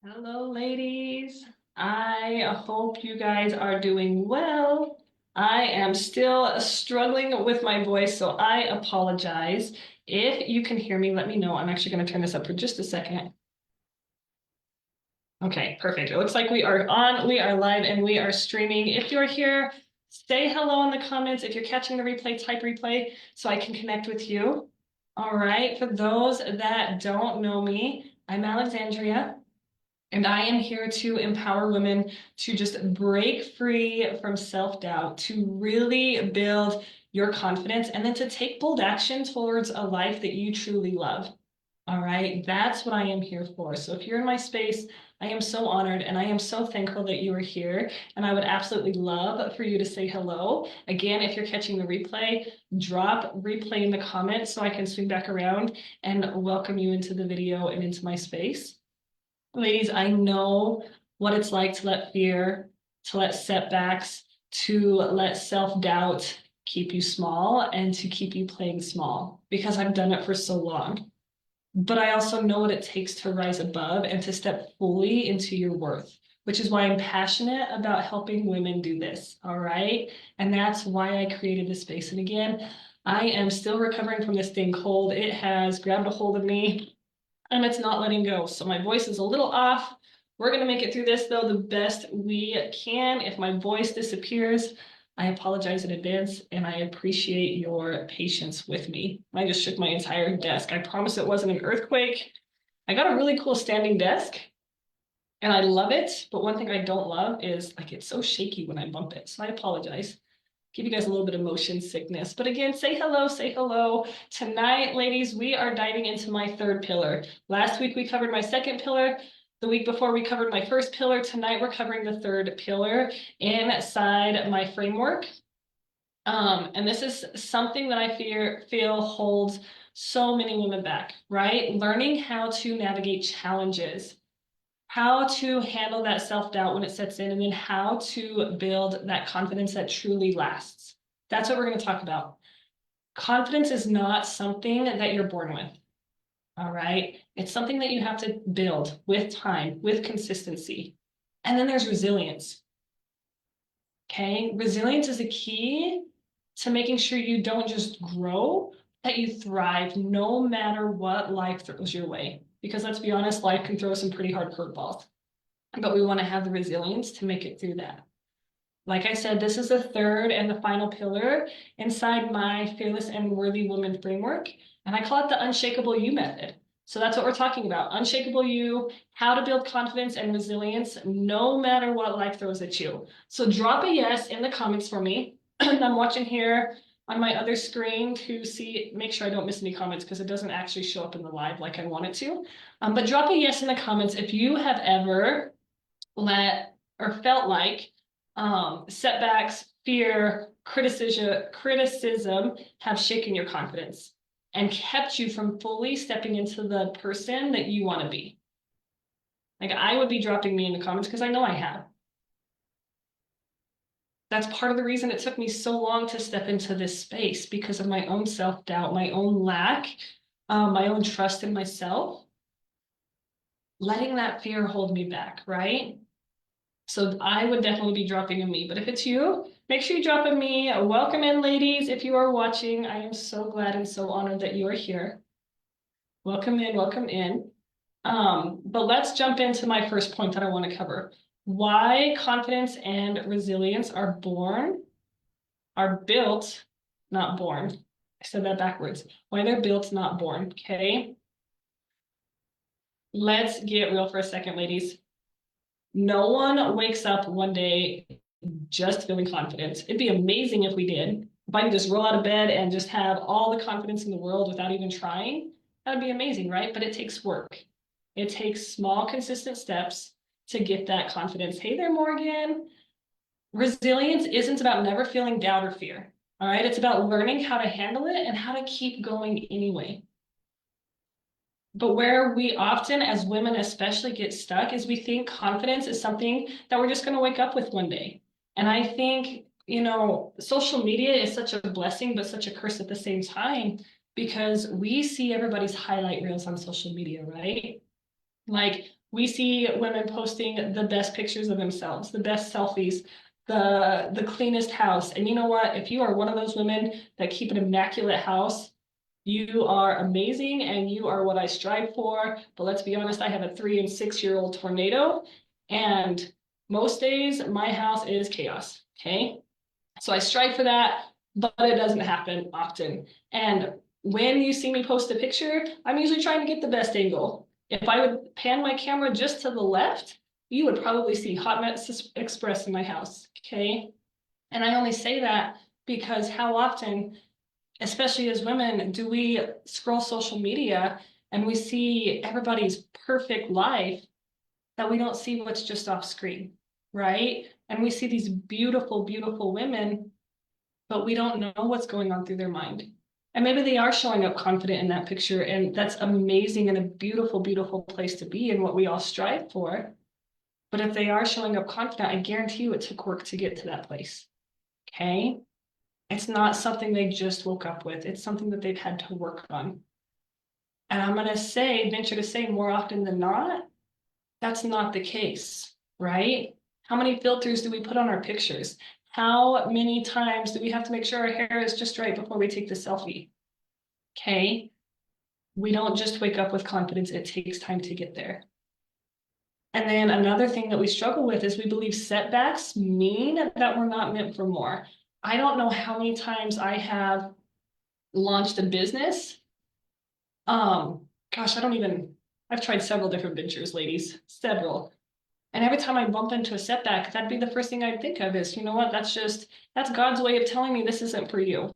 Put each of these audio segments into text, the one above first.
Hello, ladies. I hope you guys are doing well. I am still struggling with my voice, so I apologize. If you can hear me, let me know. I'm actually going to turn this up for just a second. Okay, perfect. It looks like we are on, we are live, and we are streaming. If you're here, say hello in the comments. If you're catching the replay, type replay so I can connect with you. All right, for those that don't know me, I'm Alexandria. And I am here to empower women to just break free from self-doubt, to really build your confidence, and then to take bold action towards a life that you truly love. All right, that's what I am here for. So if you're in my space, I am so honored and I am so thankful that you are here. And I would absolutely love for you to say hello. Again, if you're catching the replay, drop replay in the comments so I can swing back around and welcome you into the video and into my space. Ladies, I know what it's like to let fear, to let setbacks, to let self-doubt keep you small and to keep you playing small because I've done it for so long. But I also know what it takes to rise above and to step fully into your worth, which is why I'm passionate about helping women do this. All right. And that's why I created this space. And again, I am still recovering from this thing cold. It has grabbed a hold of me and it's not letting go. So my voice is a little off. We're going to make it through this though the best we can. If my voice disappears, I apologize in advance and I appreciate your patience with me. I just shook my entire desk. I promise it wasn't an earthquake. I got a really cool standing desk and I love it. But one thing I don't love is like it's so shaky when I bump it. So I apologize. Give you guys a little bit of motion sickness. But again, say hello, say hello. Tonight, ladies, we are diving into my third pillar. Last week we covered my second pillar. The week before we covered my first pillar. Tonight we're covering the third pillar inside my framework. And this is something that I feel holds so many women back, right? Learning how to navigate challenges, how to handle that self-doubt when it sets in, and then how to build that confidence that truly lasts. That's what we're going to talk about. Confidence is not something that you're born with. All right. It's something that you have to build with time, with consistency. And then there's resilience. Okay. Resilience is a key to making sure you don't just grow, that you thrive no matter what life throws your way. Because let's be honest, life can throw some pretty hard curveballs, but we want to have the resilience to make it through that. Like I said, this is the third and the final pillar inside my Fearless and Worthy Woman framework, and I call it the Unshakable You method. So that's what we're talking about. Unshakable You, how to build confidence and resilience no matter what life throws at you. So drop a yes in the comments for me. I'm watching here on my other screen to see, make sure I don't miss any comments because it doesn't actually show up in the live like I want it to. But drop a yes in the comments if you have ever let or felt like setbacks, fear, criticism have shaken your confidence and kept you from fully stepping into the person that you want to be. Like I would be dropping me in the comments because I know I have. That's part of the reason it took me so long to step into this space because of my own self-doubt, my own lack, my own trust in myself, letting that fear hold me back, right? So I would definitely be dropping a me. But if it's you, make sure you drop a me. Welcome in, ladies. If you are watching, I am so glad and so honored that you are here. Welcome in, welcome in. But let's jump into my first point that I want to cover. Why confidence and resilience are built, not born. I said that backwards. Why they're built, not born. Okay. Let's get real for a second, ladies. No one wakes up one day just feeling confident. It'd be amazing if we did. If I could just roll out of bed and just have all the confidence in the world without even trying, that would be amazing, right? But it takes work. It takes small, consistent steps to get that confidence. Hey there, Morgan. Resilience isn't about never feeling doubt or fear. All right. It's about learning how to handle it and how to keep going anyway. But where we often, as women especially, get stuck is we think confidence is something that we're just going to wake up with one day. And I think, social media is such a blessing, but such a curse at the same time because we see everybody's highlight reels on social media, right? Like We see women posting the best pictures of themselves, the best selfies, the cleanest house. And you know what? If you are one of those women that keep an immaculate house, you are amazing and you are what I strive for. But let's be honest, I have a 3 and 6-year-old tornado, and most days my house is chaos. Okay. So I strive for that, but it doesn't happen often. And when you see me post a picture, I'm usually trying to get the best angle. If I would pan my camera just to the left, you would probably see Hot Mess Express in my house. Okay. And I only say that because how often, especially as women, do we scroll social media and we see everybody's perfect life that we don't see what's just off screen, right? And we see these beautiful, beautiful women, but we don't know what's going on through their mind. And maybe they are showing up confident in that picture, and that's amazing and a beautiful, beautiful place to be and what we all strive for. But if they are showing up confident, I guarantee you it took work to get to that place. Okay? It's not something they just woke up with. It's something that they've had to work on. And I'm going to say, venture to say, more often than not, that's not the case, right? How many filters do we put on our pictures? How many times do we have to make sure our hair is just right before we take the selfie? Okay. We don't just wake up with confidence. It takes time to get there. And then another thing that we struggle with is we believe setbacks mean that we're not meant for more. I don't know how many times I have launched a business. Gosh, I've tried several different ventures, ladies, several. And every time I bump into a setback, that'd be the first thing I'd think of is, you know what, that's God's way of telling me this isn't for you.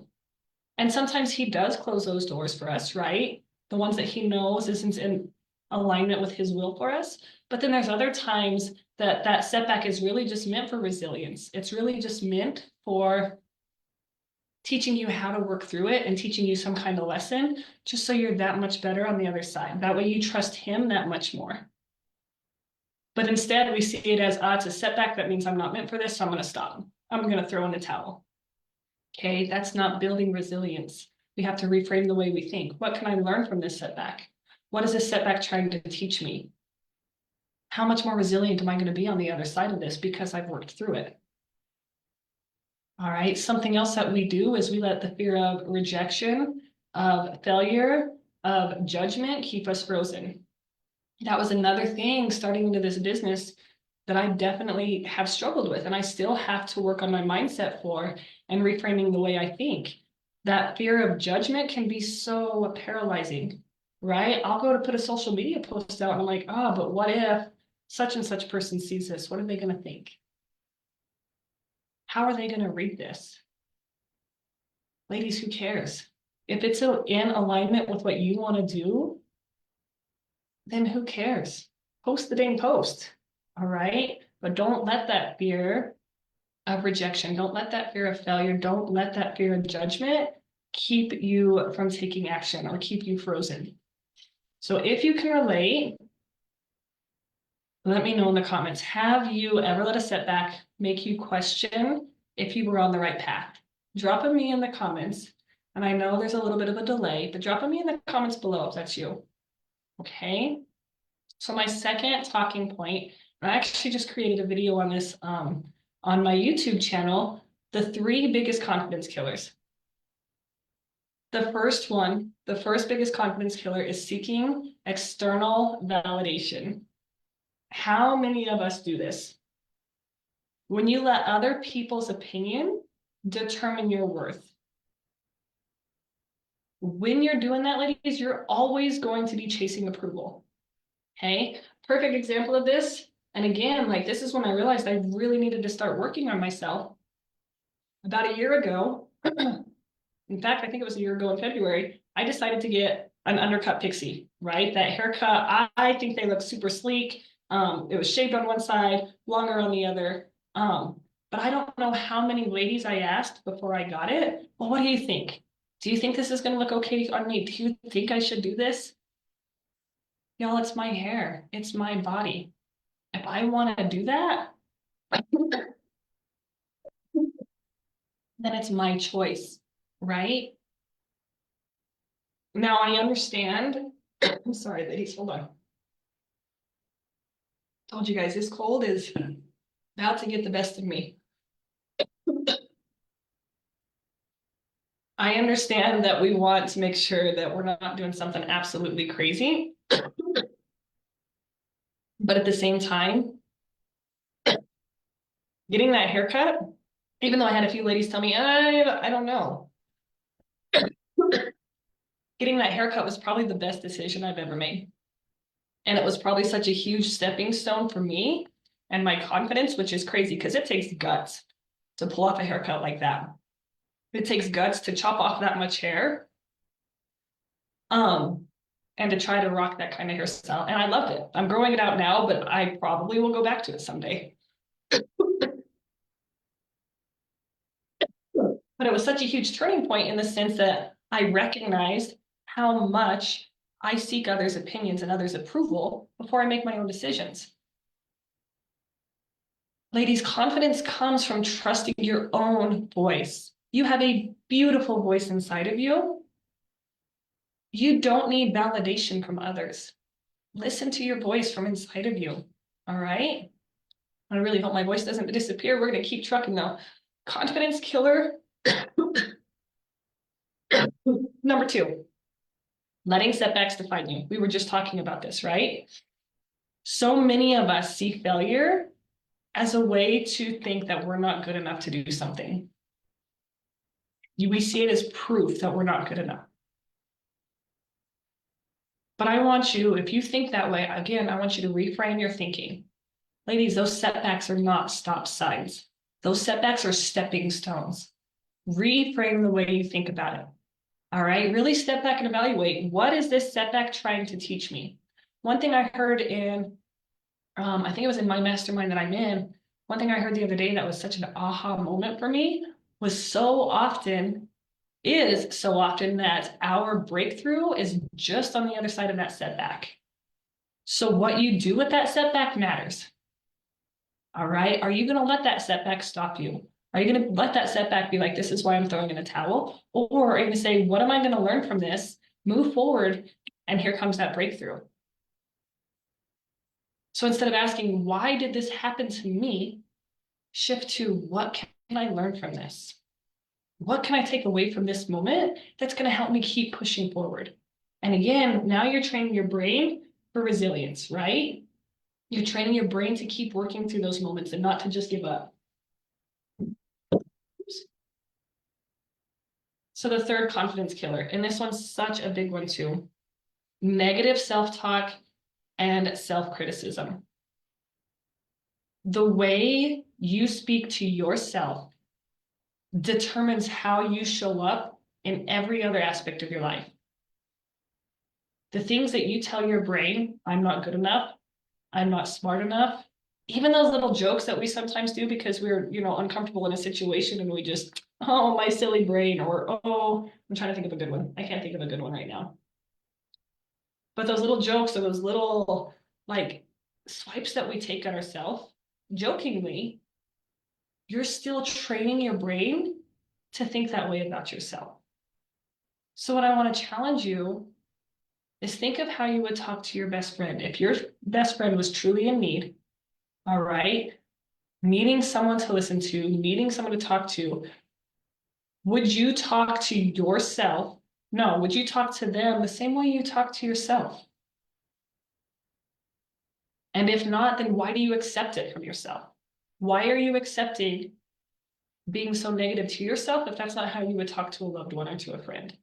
And sometimes he does close those doors for us, right? The ones that he knows isn't in alignment with his will for us. But then there's other times that that setback is really just meant for resilience. It's really just meant for teaching you how to work through it and teaching you some kind of lesson, just so you're that much better on the other side. That way you trust him that much more. But instead, we see it as, it's a setback. That means I'm not meant for this, so I'm going to stop. I'm going to throw in the towel. Okay, that's not building resilience. We have to reframe the way we think. What can I learn from this setback? What is this setback trying to teach me? How much more resilient am I going to be on the other side of this because I've worked through it? All right, something else that we do is we let the fear of rejection, of failure, of judgment keep us frozen. That was another thing starting into this business that I definitely have struggled with, and I still have to work on my mindset for and reframing the way I think. That fear of judgment can be so paralyzing, right? I'll go to put a social media post out and I'm like, but what if such and such person sees this? What are they going to think? How are they going to read this? Ladies, who cares? If it's in alignment with what you want to do, then who cares? Post the dang post. All right. But don't let that fear of rejection, don't let that fear of failure, don't let that fear of judgment keep you from taking action or keep you frozen. So if you can relate, let me know in the comments. Have you ever let a setback make you question if you were on the right path? Drop a me in the comments. And I know there's a little bit of a delay, but drop a me in the comments below if that's you. Okay. So my second talking point, I actually just created a video on this on my YouTube channel, the 3 biggest confidence killers. The first biggest confidence killer is seeking external validation. How many of us do this? When you let other people's opinion determine your worth. When you're doing that, ladies, you're always going to be chasing approval. Okay, perfect example of this. And again, like this is when I realized I really needed to start working on myself. About a year ago, in fact, I think it was a year ago in February, I decided to get an undercut pixie, right? That haircut, I think they look super sleek. It was shaved on one side, longer on the other. But I don't know how many ladies I asked before I got it. Well, what do you think? Do you think this is going to look okay on me? Do you think I should do this? Y'all, it's my hair. It's my body. If I want to do that, then it's my choice, right? Now I understand. I'm sorry, ladies, hold on. Told you guys, this cold is about to get the best of me. I understand that we want to make sure that we're not doing something absolutely crazy. But at the same time, getting that haircut, even though I had a few ladies tell me, I don't know. Getting that haircut was probably the best decision I've ever made. And it was probably such a huge stepping stone for me and my confidence, which is crazy because it takes guts to pull off a haircut like that. It takes guts to chop off that much hair. And to try to rock that kind of hairstyle. And I loved it. I'm growing it out now, but I probably will go back to it someday. But it was such a huge turning point in the sense that I recognized how much I seek others' opinions and others' approval before I make my own decisions. Ladies, confidence comes from trusting your own voice. You have a beautiful voice inside of you. You don't need validation from others. Listen to your voice from inside of you. All right? I really hope my voice doesn't disappear. We're going to keep trucking though. Confidence killer. Number 2, letting setbacks define you. We were just talking about this, right? So many of us see failure as a way to think that we're not good enough to do something. We see it as proof that we're not good enough. But I want you, if you think that way, again, I want you to reframe your thinking. Ladies, those setbacks are not stop signs. Those setbacks are stepping stones. Reframe the way you think about it. All right, really step back and evaluate, what is this setback trying to teach me? One thing I heard in, I think it was in my mastermind that I'm in, one thing I heard the other day that was such an aha moment for me was so often that our breakthrough is just on the other side of that setback. So what you do with that setback matters. All right, are you going to let that setback stop you? Are you going to let that setback be like, this is why I'm throwing in a towel? Or are you going to say, what am I going to learn from this? Move forward, and here comes that breakthrough. So instead of asking, why did this happen to me? Shift to, what can I learn from this? What can I take away from this moment that's going to help me keep pushing forward? And again, now you're training your brain for resilience, right? You're training your brain to keep working through those moments and not to just give up. So the third confidence killer, and this one's such a big one too, negative self-talk and self-criticism. The way you speak to yourself determines how you show up in every other aspect of your life. The things that you tell your brain, I'm not good enough, I'm not smart enough, even those little jokes that we sometimes do because we're, uncomfortable in a situation and we just, oh, my silly brain, or, oh, I'm trying to think of a good one. I can't think of a good one right now. But those little jokes or those little, like, swipes that we take at ourselves, jokingly, you're still training your brain to think that way about yourself. So what I want to challenge you is think of how you would talk to your best friend. If your best friend was truly in need, all right, needing someone to listen to, needing someone to talk to, would you talk to yourself? No, would you talk to them the same way you talk to yourself? And if not, then why do you accept it from yourself? Why are you accepting being so negative to yourself if that's not how you would talk to a loved one or to a friend?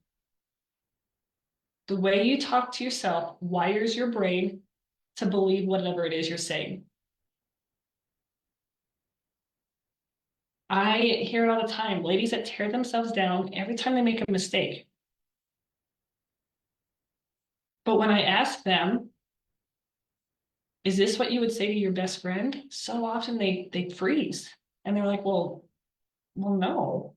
The way you talk to yourself wires your brain to believe whatever it is you're saying. I hear it all the time, ladies that tear themselves down every time they make a mistake. But when I ask them, is this what you would say to your best friend? So often they freeze and they're like, well, no.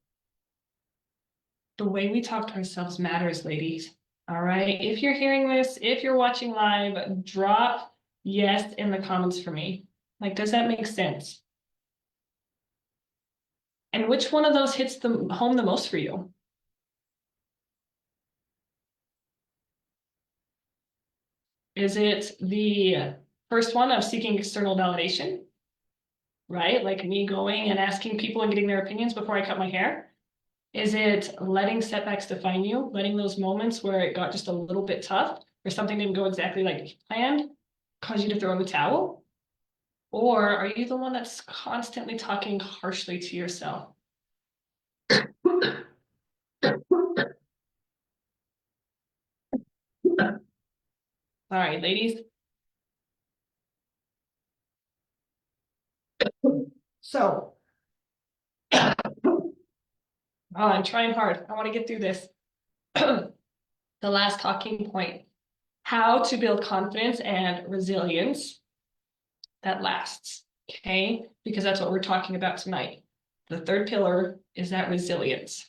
The way we talk to ourselves matters, ladies. All right. If you're hearing this, if you're watching live, drop yes in the comments for me. Like, does that make sense? And which one of those hits the home the most for you? Is it the First one of seeking external validation, right? Like me going and asking people and getting their opinions before I cut my hair. Is it letting setbacks define you, letting those moments where it got just a little bit tough or something didn't go exactly like you planned cause you to throw in the towel? Or are you the one that's constantly talking harshly to yourself? All right, ladies. So, I'm trying hard. I want to get through this. The last talking point, how to build confidence and resilience that lasts, okay? Because that's what we're talking about tonight. The third pillar is that resilience.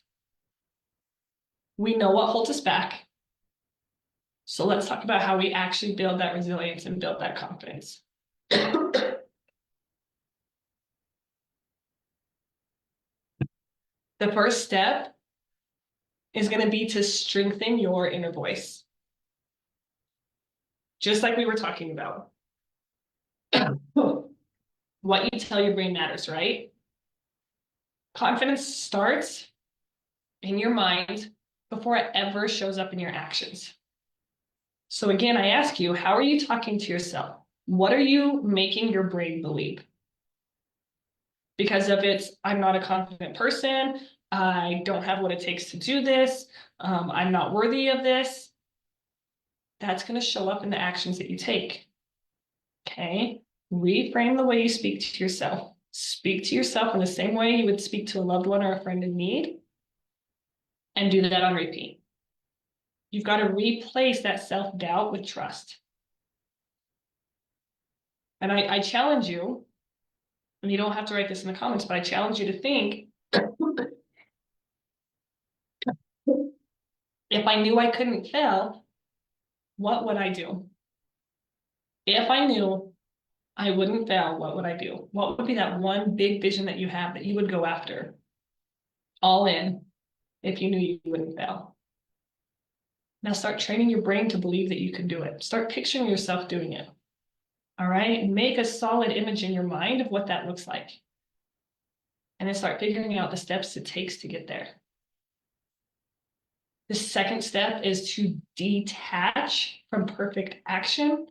We know what holds us back. So let's talk about how we actually build that resilience and build that confidence. The first step is going to be to strengthen your inner voice. Just like we were talking about. What you tell your brain matters, right? Confidence starts in your mind before it ever shows up in your actions. So again, I ask you, how are you talking to yourself? What are you making your brain believe? Because if it's, I'm not a confident person, I don't have what it takes to do this, I'm not worthy of this, that's going to show up in the actions that you take. Okay? Reframe the way you speak to yourself. Speak to yourself in the same way you would speak to a loved one or a friend in need, and do that on repeat. You've got to replace that self-doubt with trust. And I challenge you, and you don't have to write this in the comments, but I challenge you to think, if I knew I couldn't fail, what would I do? If I knew I wouldn't fail, what would I do? What would be that one big vision that you have that you would go after all in if you knew you wouldn't fail? Now start training your brain to believe that you can do it. Start picturing yourself doing it. All right? Make a solid image in your mind of what that looks like. And then start figuring out the steps it takes to get there. The second step is to detach from perfect action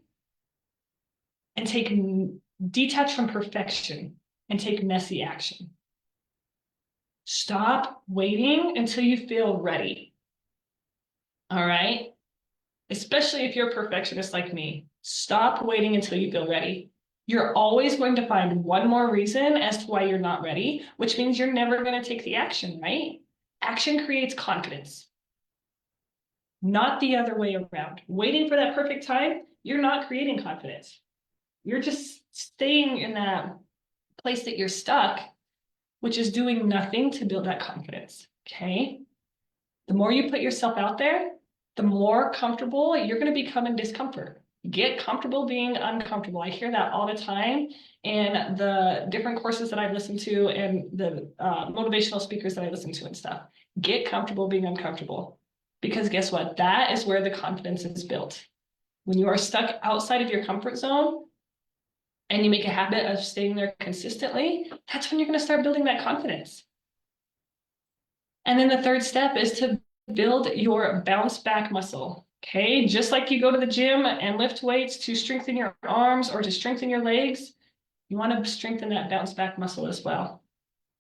and detach from perfection and take messy action. Stop waiting until you feel ready. All right? Especially if you're a perfectionist like me. Stop waiting until you feel ready. You're always going to find one more reason as to why you're not ready, which means you're never going to take the action, right? Action creates confidence. Not the other way around. Waiting for that perfect time, you're not creating confidence. You're just staying in that place that you're stuck, which is doing nothing to build that confidence, okay? The more you put yourself out there, the more comfortable you're going to become in discomfort. Get comfortable being uncomfortable. I hear that all the time in the different courses that I've listened to and the motivational speakers that I listen to and stuff. Get comfortable being uncomfortable. Because guess what? That is where the confidence is built. When you are stuck outside of your comfort zone and you make a habit of staying there consistently, that's when you're going to start building that confidence. And then the third step is to build your bounce back muscle. Okay, just like you go to the gym and lift weights to strengthen your arms or to strengthen your legs, you want to strengthen that bounce back muscle as well.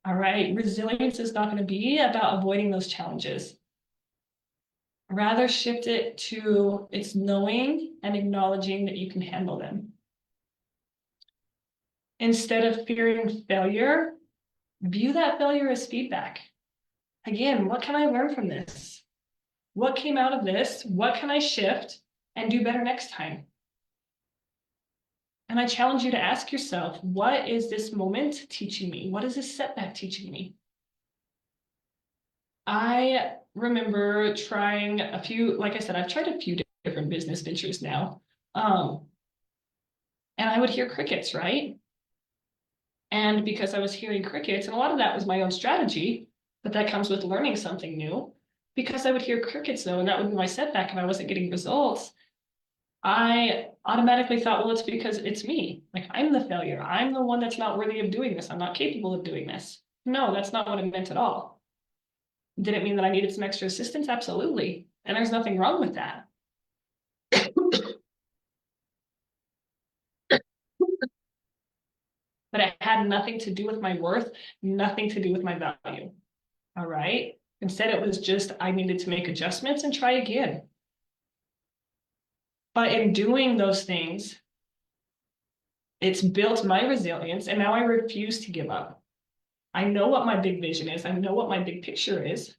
All right, resilience is not going to be about avoiding those challenges. Rather shift it to it's knowing and acknowledging that you can handle them. Instead of fearing failure, view that failure as feedback. Again, what can I learn from this? What came out of this? What can I shift and do better next time? And I challenge you to ask yourself, what is this moment teaching me? What is this setback teaching me? I remember trying a few, like I said, I've tried a few different business ventures now. And I would hear crickets, right? And because I was hearing crickets, and a lot of that was my own strategy, but that comes with learning something new. Because I would hear crickets though, and that would be my setback if I wasn't getting results, I automatically thought, well, it's because it's me. Like, I'm the failure. I'm the one that's not worthy of doing this. I'm not capable of doing this. No, that's not what it meant at all. Did it mean that I needed some extra assistance? Absolutely. And there's nothing wrong with that. But it had nothing to do with my worth, nothing to do with my value. All right. Instead, it was just I needed to make adjustments and try again. But in doing those things, it's built my resilience, and now I refuse to give up. I know what my big vision is. I know what my big picture is.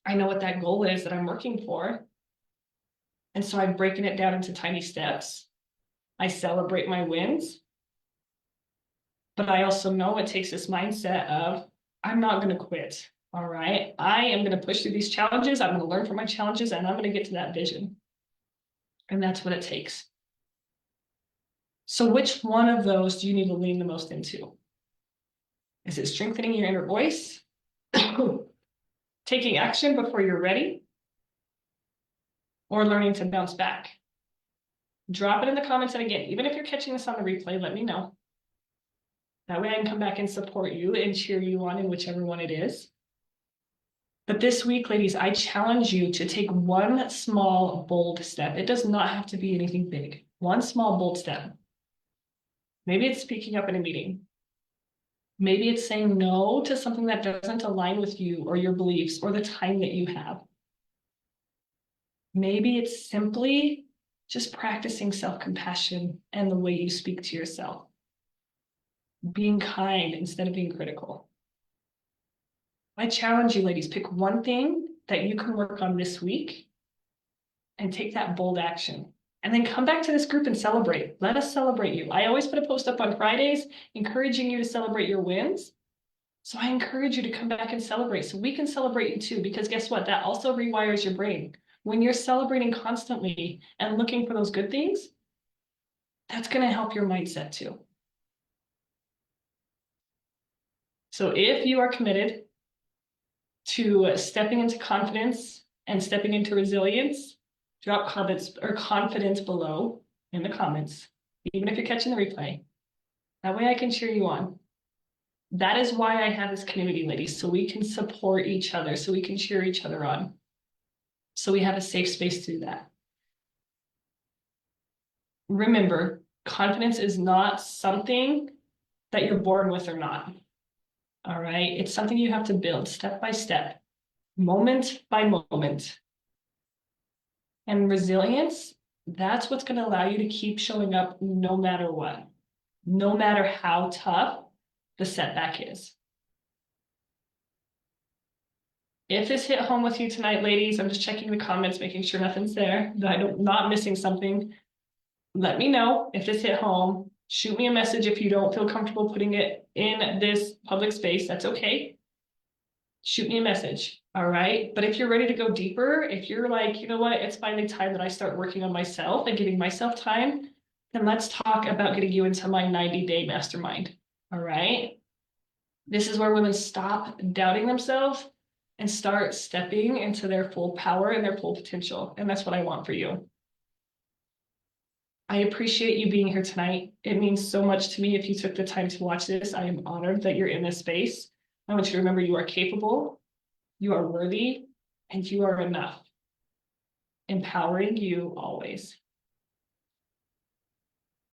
I know what that goal is that I'm working for. And so I've broken it down into tiny steps. I celebrate my wins. But I also know it takes this mindset of, I'm not going to quit. All right. I am going to push through these challenges. I'm going to learn from my challenges, and I'm going to get to that vision. And that's what it takes. So which one of those do you need to lean the most into? Is it strengthening your inner voice? Taking action before you're ready? Or learning to bounce back? Drop it in the comments. And again, even if you're catching this on the replay, let me know. That way I can come back and support you and cheer you on in whichever one it is. But this week, ladies, I challenge you to take one small, bold step. It does not have to be anything big. One small, bold step. Maybe it's speaking up in a meeting. Maybe it's saying no to something that doesn't align with you or your beliefs or the time that you have. Maybe it's simply just practicing self-compassion and the way you speak to yourself. Being kind instead of being critical. I challenge you, ladies, pick one thing that you can work on this week and take that bold action. And then come back to this group and celebrate. Let us celebrate you. I always put a post up on Fridays encouraging you to celebrate your wins. So I encourage you to come back and celebrate so we can celebrate you too, because guess what? That also rewires your brain. When you're celebrating constantly and looking for those good things, that's going to help your mindset too. So if you are committed to stepping into confidence and stepping into resilience, drop comments or confidence below in the comments, even if you're catching the replay. That way I can cheer you on. That is why I have this community, ladies, so we can support each other, so we can cheer each other on. So we have a safe space to do that. Remember, confidence is not something that you're born with or not. All right. It's something you have to build step by step, moment by moment. And resilience, that's what's going to allow you to keep showing up no matter what, no matter how tough the setback is. If this hit home with you tonight, ladies, I'm just checking the comments, making sure nothing's there, that I'm not missing something. Let me know if this hit home. Shoot me a message if you don't feel comfortable putting it in this public space. That's okay. Shoot me a message. All right. But if you're ready to go deeper, if you're like, you know what, it's finally time that I start working on myself and giving myself time, then let's talk about getting you into my 90-day mastermind. All right. This is where women stop doubting themselves and start stepping into their full power and their full potential. And that's what I want for you. I appreciate you being here tonight. It means so much to me if you took the time to watch this. I am honored that you're in this space. I want you to remember you are capable, you are worthy, and you are enough. Empowering you always.